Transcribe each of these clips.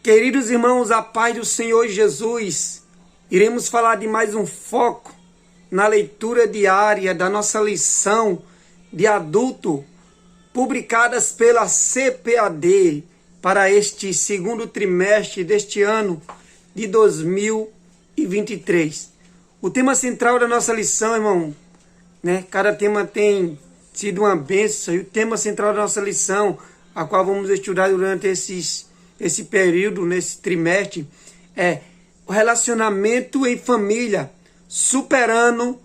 Queridos irmãos, a paz do Senhor Jesus, iremos falar de mais um foco na leitura diária da nossa lição de adulto, publicadas pela CPAD para este segundo trimestre deste ano de 2023. O tema central da nossa lição, irmão, cada tema tem sido uma bênção, e o tema central da nossa lição, a qual vamos estudar durante esse período, nesse trimestre, é o relacionamento em família, superando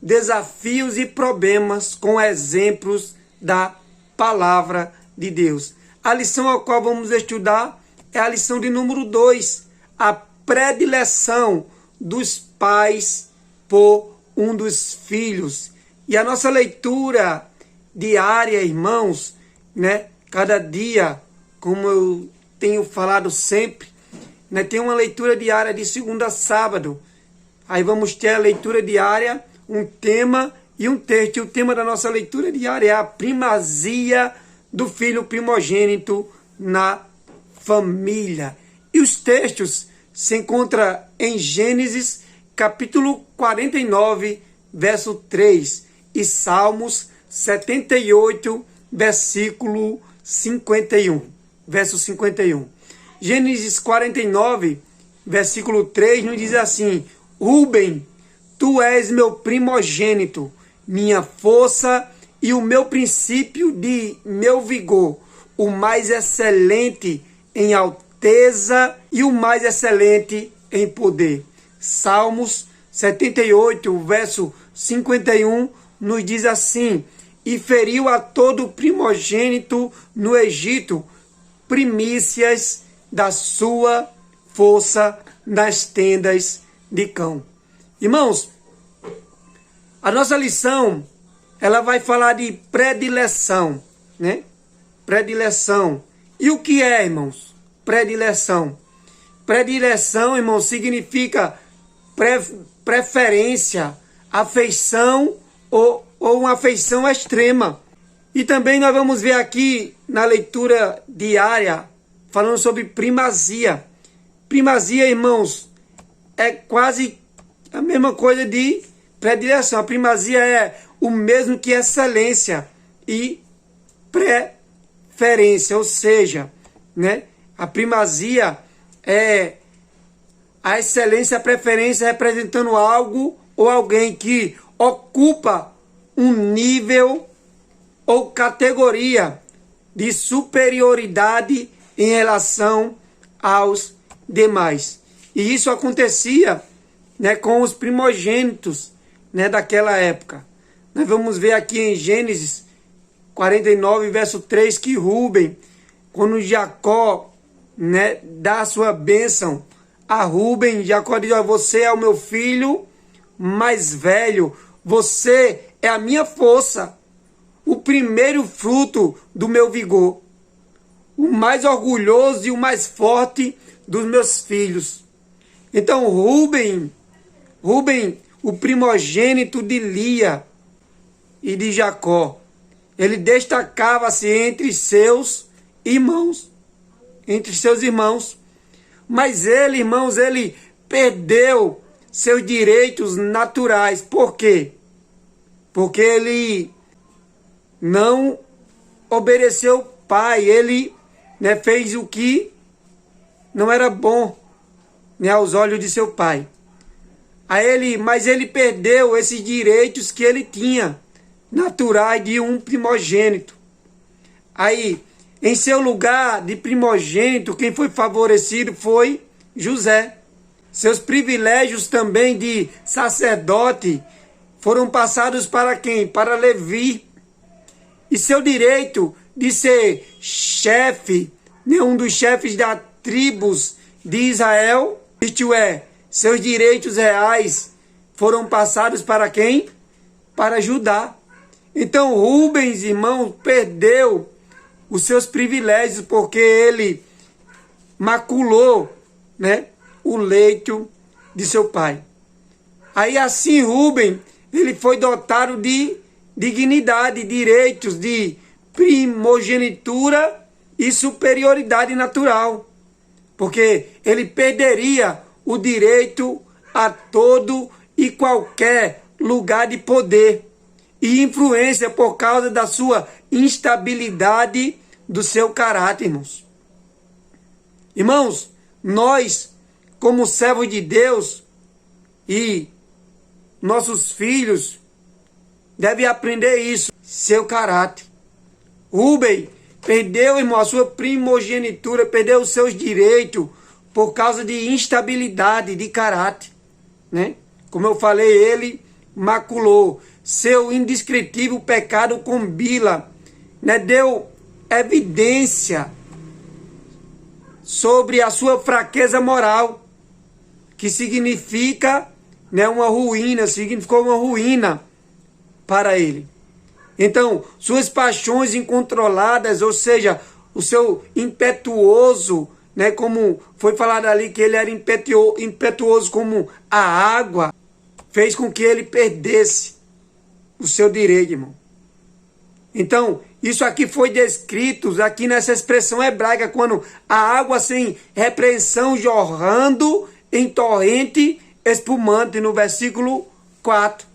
desafios e problemas com exemplos da palavra de Deus. A lição a qual vamos estudar é a lição de número 2, a predileção dos pais por um dos filhos. E a nossa leitura diária, irmãos, cada dia, como eu tenho falado sempre, tem uma leitura diária de segunda a sábado. Aí vamos ter a leitura diária, um tema e um texto. E o tema da nossa leitura diária é a primazia do filho primogênito na família. E os textos se encontram em Gênesis, capítulo 49, verso 3, e Salmos 78, versículo 51. Verso 51. Gênesis 49, versículo 3, nos diz assim: Rúben, tu és meu primogênito, minha força e o meu princípio de meu vigor, o mais excelente em alteza e o mais excelente em poder. Salmos 78, verso 51, nos diz assim: E feriu a todo primogênito no Egito, primícias da sua força nas tendas de cão. Irmãos, a nossa lição, ela vai falar de predileção, Predileção. E o que é, irmãos? Predileção. Predileção, irmãos, significa preferência, afeição ou uma afeição extrema. E também nós vamos ver aqui na leitura diária, falando sobre primazia. Primazia, irmãos, é quase a mesma coisa de predileção. A primazia é o mesmo que excelência e preferência, ou seja, a primazia é a excelência, a preferência representando algo ou alguém que ocupa um nível ou categoria de superioridade em relação aos demais. E isso acontecia com os primogênitos daquela época. Nós vamos ver aqui em Gênesis 49, verso 3, que Rúben, quando Jacó dá a sua bênção a Rúben, Jacó diz: você é o meu filho mais velho, você é a minha força, o primeiro fruto do meu vigor, o mais orgulhoso e o mais forte dos meus filhos. Então Rúben, o primogênito de Lia e de Jacó, ele destacava-se entre seus irmãos. Mas ele, irmãos, ele perdeu seus direitos naturais. Por quê? Porque ele não obedeceu o pai, ele fez o que não era bom aos olhos de seu pai. Mas ele perdeu esses direitos que ele tinha, naturais de um primogênito. Aí, em seu lugar de primogênito, quem foi favorecido foi José. Seus privilégios também de sacerdote foram passados para quem? Para Levi. E seu direito de ser chefe, um dos chefes das tribos de Israel, isto é, seus direitos reais foram passados para quem? Para Judá. Então Rubens, irmão, perdeu os seus privilégios porque ele maculou o leito de seu pai. Aí assim Rúben, ele foi dotado de dignidade, direitos de primogenitura e superioridade natural. porque ele perderia o direito a todo e qualquer lugar de poder e influência por causa da sua instabilidade do seu caráter, irmãos. Irmãos, nós, como servos de Deus e nossos filhos, devem aprender isso, seu caráter. Rubem perdeu, irmão, a sua primogenitura, perdeu os seus direitos por causa de instabilidade de caráter, né? Como eu falei, ele maculou seu indescritível pecado com Bila, né? Deu evidência sobre a sua fraqueza moral, que significa, né, uma ruína, significou uma ruína para ele. Então, suas paixões incontroladas, ou seja, o seu impetuoso, né, como foi falado ali que ele era impetuoso como a água, fez com que ele perdesse o seu direito, irmão. Então, isso aqui foi descrito aqui nessa expressão hebraica, quando a água sem repreensão jorrando em torrente espumante, no versículo 4.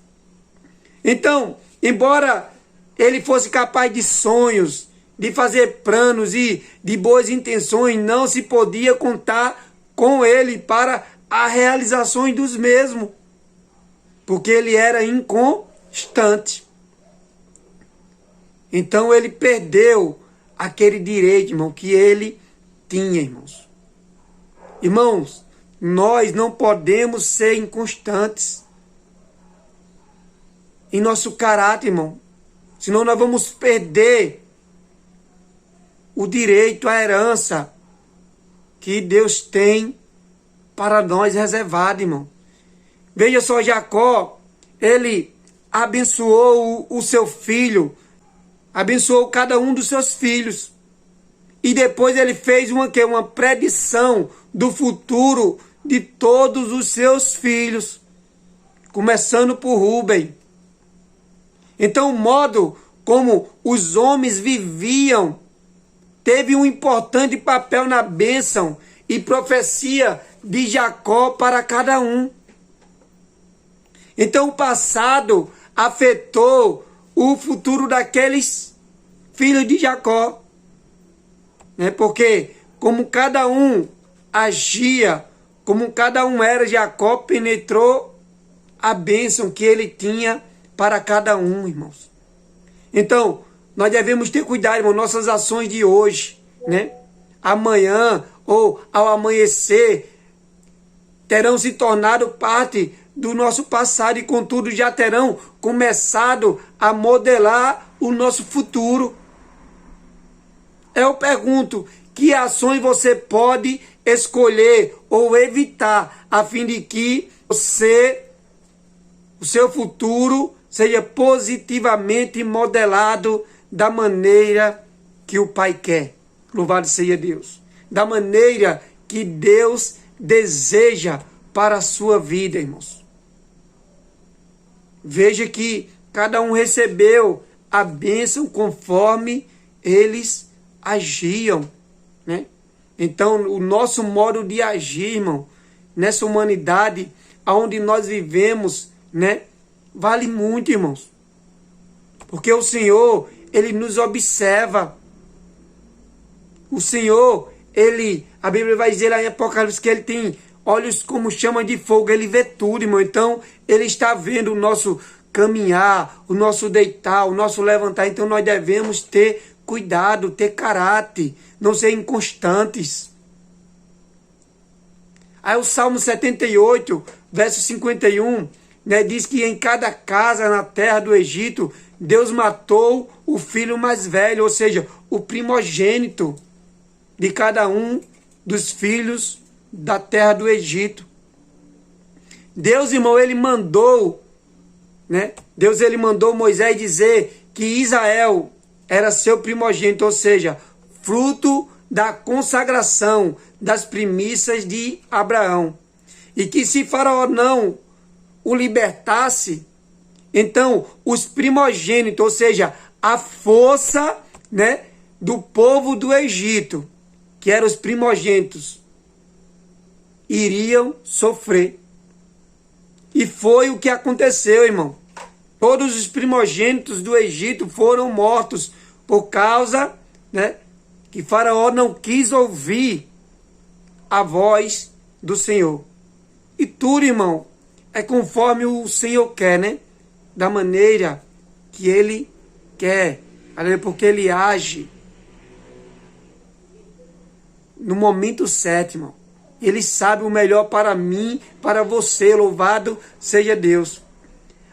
Então, embora ele fosse capaz de sonhos, de fazer planos e de boas intenções, não se podia contar com ele para a realização dos mesmos, porque ele era inconstante. Então ele perdeu aquele direito, irmão, que ele tinha, irmãos. Irmãos, nós não podemos ser inconstantes em nosso caráter, irmão. Senão nós vamos perder o direito, a herança que Deus tem para nós reservado, irmão. Veja só, Jacó, ele abençoou o seu filho, abençoou cada um dos seus filhos. E depois ele fez uma predição do futuro de todos os seus filhos, começando por Rubem. Então o modo como os homens viviam teve um importante papel na bênção e profecia de Jacó para cada um. Então o passado afetou o futuro daqueles filhos de Jacó, né? Porque como cada um agia, como cada um era, Jacó penetrou a bênção que ele tinha para cada um, irmãos. Então, nós devemos ter cuidado, irmão, nossas ações de hoje, né? Amanhã ou ao amanhecer terão se tornado parte do nosso passado e, contudo, já terão começado a modelar o nosso futuro. Eu pergunto, que ações você pode escolher ou evitar a fim de que o seu futuro seja positivamente modelado da maneira que o Pai quer. Louvado seja Deus. Da maneira que Deus deseja para a sua vida, irmãos. Veja que cada um recebeu a bênção conforme eles agiam, né? Então, o nosso modo de agir, irmão, nessa humanidade onde nós vivemos, né, vale muito, irmãos. Porque o Senhor, Ele nos observa. O Senhor, a Bíblia vai dizer lá em Apocalipse que Ele tem olhos como chama de fogo, Ele vê tudo, irmão. Então, Ele está vendo o nosso caminhar, o nosso deitar, o nosso levantar. Então, nós devemos ter cuidado, ter caráter, não ser inconstantes. Aí o Salmo 78, verso 51, né, diz que em cada casa na terra do Egito, Deus matou o filho mais velho, ou seja, o primogênito de cada um dos filhos da terra do Egito. Deus, irmão, ele mandou, né? Deus, ele mandou Moisés dizer que Israel era seu primogênito, ou seja, fruto da consagração das primícias de Abraão. E que se Faraó não o libertasse, então os primogênitos, ou seja, a força, né, do povo do Egito, que eram os primogênitos, iriam sofrer. E foi o que aconteceu, irmão. Todos os primogênitos do Egito foram mortos por causa, que Faraó não quis ouvir a voz do Senhor. E tudo, irmão, é conforme o Senhor quer, da maneira que Ele quer, porque Ele age no momento certo, irmão. Ele sabe o melhor para mim, para você. Louvado seja Deus.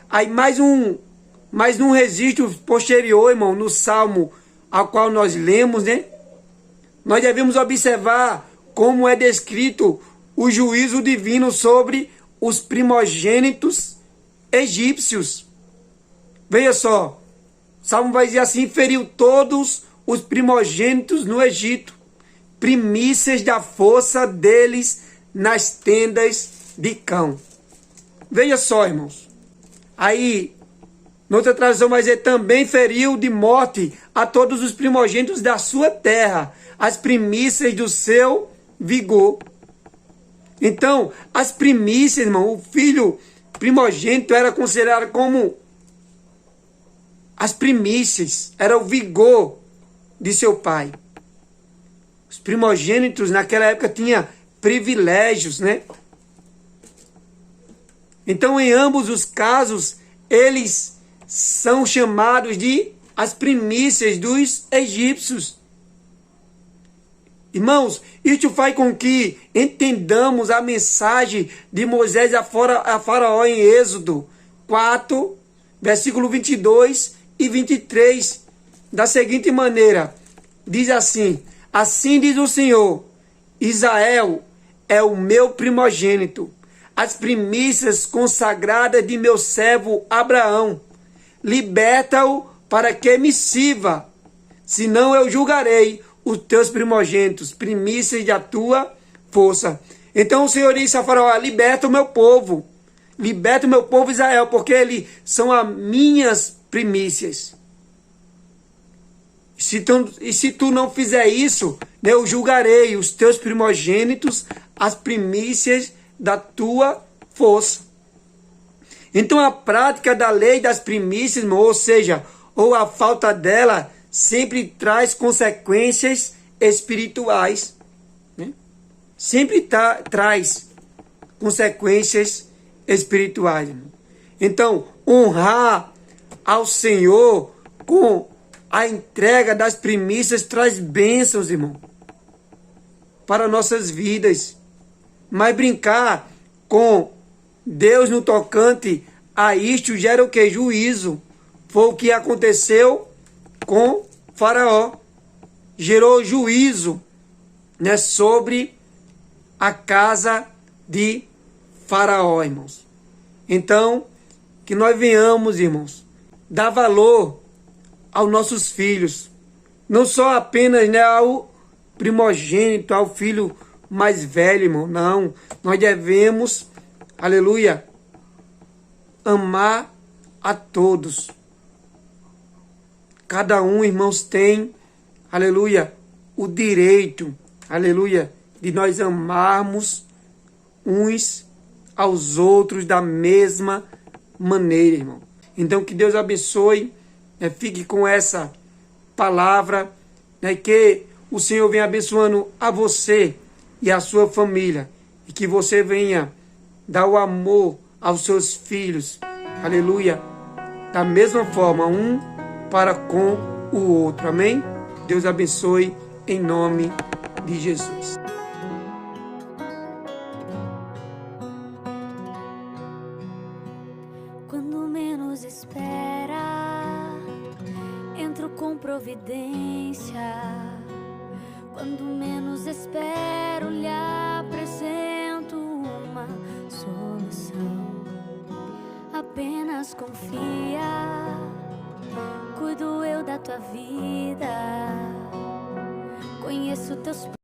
Aí mais um registro posterior, irmão, no Salmo ao qual nós lemos, nós devemos observar como é descrito o juízo divino sobre os primogênitos egípcios. Veja só, o Salmo vai dizer assim: feriu todos os primogênitos no Egito, primícias da força deles nas tendas de cão. Veja só, irmãos. Aí, noutra tradução vai dizer: também feriu de morte a todos os primogênitos da sua terra, as primícias do seu vigor. Então, as primícias, irmão, o filho primogênito era considerado como as primícias, era o vigor de seu pai. Os primogênitos naquela época tinham privilégios, Então, em ambos os casos, eles são chamados de as primícias dos egípcios. Irmãos, isso faz com que entendamos a mensagem de Moisés a Faraó em Êxodo 4, versículo 22 e 23, da seguinte maneira. Diz assim: assim diz o Senhor, Israel é o meu primogênito, as primícias consagradas de meu servo Abraão. Liberta-o para que me sirva, senão eu julgarei os teus primogênitos, primícias da tua força. Então o Senhor disse a Faraó: liberta o meu povo Israel, porque eles são as minhas primícias. E se tu não fizer isso, eu julgarei os teus primogênitos, as primícias da tua força. Então a prática da lei das primícias, ou seja, ou a falta dela, sempre traz consequências espirituais. Sempre traz consequências espirituais. Então, honrar ao Senhor com a entrega das primícias traz bênçãos, irmão, para nossas vidas. Mas brincar com Deus no tocante a isto gera o que? Juízo. Foi o que aconteceu com Faraó. Gerou juízo, sobre a casa de Faraó, irmãos. Então, que nós venhamos, irmãos, dar valor aos nossos filhos. Não só apenas ao primogênito, ao filho mais velho, irmão. Não, nós devemos, aleluia, amar a todos. Cada um, irmãos, tem, aleluia, o direito, aleluia, de nós amarmos uns aos outros da mesma maneira, irmão. Então, que Deus abençoe, fique com essa palavra, que o Senhor venha abençoando a você e a sua família, e que você venha dar o amor aos seus filhos, aleluia, da mesma forma, um para com o outro, amém? Deus abençoe em nome de Jesus. Quando menos espera, entro com providência. Quando menos espero, lhe apresento uma solução. Apenas confia, cuido eu da tua vida. Conheço teus